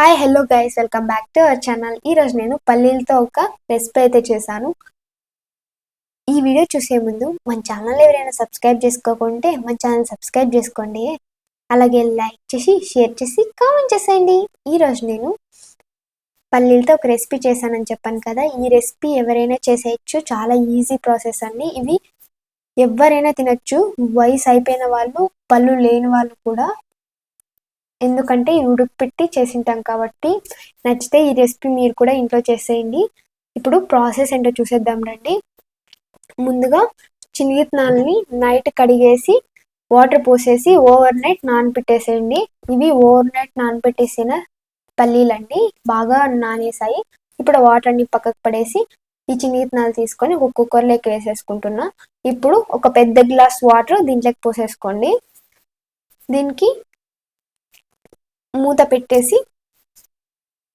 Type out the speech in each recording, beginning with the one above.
Hi hello guys, welcome back to our channel. ఈరోజు నేను పల్లీలతో ఒక రెసిపీ అయితే చేశాను. ఈ వీడియో చూసే ముందు మన ఛానల్ ఎవరైనా సబ్స్క్రైబ్ చేసుకోకుంటే మన ఛానల్ సబ్స్క్రైబ్ చేసుకోండి. అలాగే లైక్ చేసి షేర్ చేసి కామెంట్ చేసేయండి. ఈరోజు నేను పల్లీలతో ఒక రెసిపీ చేశానని చెప్పాను కదా. ఈ రెసిపీ ఎవరైనా చేసేయచ్చు, చాలా ఈజీ ప్రాసెస్ అండి. ఇవి ఎవరైనా తినచ్చు, వయసు అయిపోయిన వాళ్ళు, పళ్ళు లేని వాళ్ళు కూడా, ఎందుకంటే ఇవి ఉడకపెట్టి చేసింటాం కాబట్టి. నచ్చితే ఈ రెసిపీ మీరు కూడా ఇంట్లో చేసేయండి. ఇప్పుడు ప్రాసెస్ ఏంటో చూసేద్దాం రండి. ముందుగా చిన్నగిత్తనాలని నైట్ కడిగేసి వాటర్ పోసేసి ఓవర్ నైట్ నానబెట్టేసేయండి. ఇవి ఓవర్ నైట్ నానబెట్టేసిన పల్లీలండి, బాగా నానేసాయి. ఇప్పుడు వాటర్ అన్ని పక్కకు పడేసి ఈ చిన్నగిత్తనాలు తీసుకొని ఒక కుక్కర్లోకి వేసేసుకుంటున్నా. ఇప్పుడు ఒక పెద్ద గ్లాస్ వాటర్ దీంట్లోకి పోసేసుకోండి. దీనికి మూత పెట్టేసి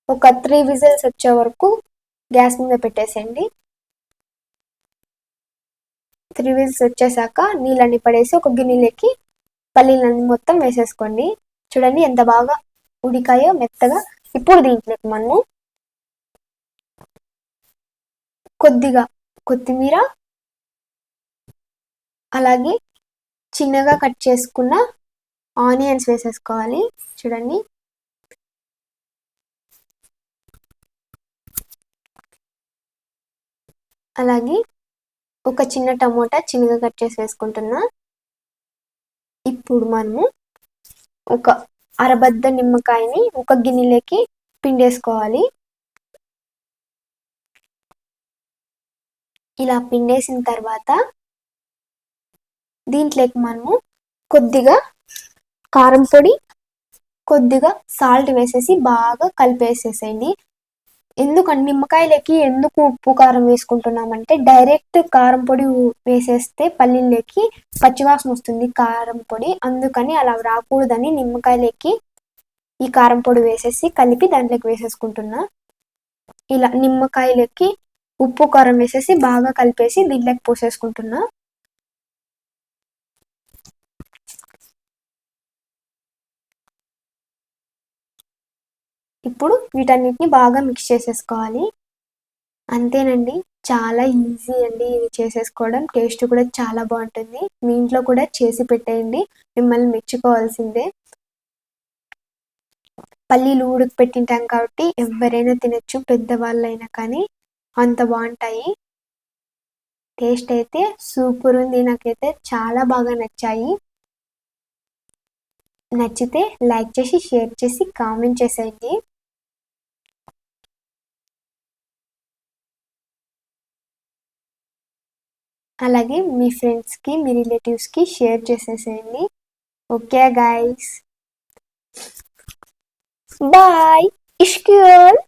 ఒక 3 విజిల్స్ వచ్చే వరకు గ్యాస్ మీద పెట్టేసేయండి. 3 విజిల్స్ వచ్చేసాక నీళ్ళని పడేసి ఒక గిన్నెలోకి పల్లీలన్నీ మొత్తం వేసేసుకోండి. చూడండి ఎంత బాగా ఉడికాయో మెత్తగా. ఇప్పుడు దీంట్లోకి మనము కొద్దిగా కొత్తిమీర, అలాగే చిన్నగా కట్ చేసుకున్న ఆనియన్స్ వేసేసుకోవాలి. చూడండి, అలాగే ఒక చిన్న టమోటా చిన్నగా కట్ చేసి వేసుకుంటున్నా. ఇప్పుడు మనము ఒక అరబద్ద నిమ్మకాయని ఒక గిన్నెలోకి పిండేసుకోవాలి. ఇలా పిండేసిన తర్వాత దీంట్లోకి మనము కొద్దిగా కారం పొడి, కొద్దిగా సాల్ట్ వేసేసి బాగా కలిపేసేసేయండి. ఎందుకంటే నిమ్మకాయలకి ఎందుకు ఉప్పు కారం వేసుకుంటున్నామంటే, డైరెక్ట్ కారం పొడి వేసేస్తే పల్లీలకి పచ్చివాసన వస్తుంది కారం పొడి, అందుకని అలా రాకూడదని నిమ్మకాయలకి ఈ కారం పొడి వేసేసి కలిపి దాంట్లోకి వేసేసుకుంటున్నా. ఇలా నిమ్మకాయలకి ఉప్పు కారం వేసేసి బాగా కలిపేసి దీంట్లోకి పోసేసుకుంటున్నా. ఇప్పుడు వీటన్నిటిని బాగా మిక్స్ చేసేసుకోవాలి. అంతేనండి, చాలా ఈజీ అండి ఇది చేసేసుకోవడం. టేస్ట్ కూడా చాలా బాగుంటుంది. మీ ఇంట్లో కూడా చేసి పెట్టేయండి, మిమ్మల్ని మెచ్చుకోవాల్సిందే. పల్లీలు ఉడకపెట్టింటాం కాబట్టి ఎవరైనా తినచ్చు, పెద్దవాళ్ళైనా కానీ. అంత బాగుంటాయి. టేస్ట్ అయితే సూపర్ ఉంది, నాకైతే చాలా బాగా నచ్చాయి. నచ్చితే లైక్ చేసి షేర్ చేసి కామెంట్ చేసేయండి. అలాగే మీ ఫ్రెండ్స్కి, మీ రిలేటివ్స్కి షేర్ చేసేసేయండి. Okay guys, bye. ఇష్క్యూల్.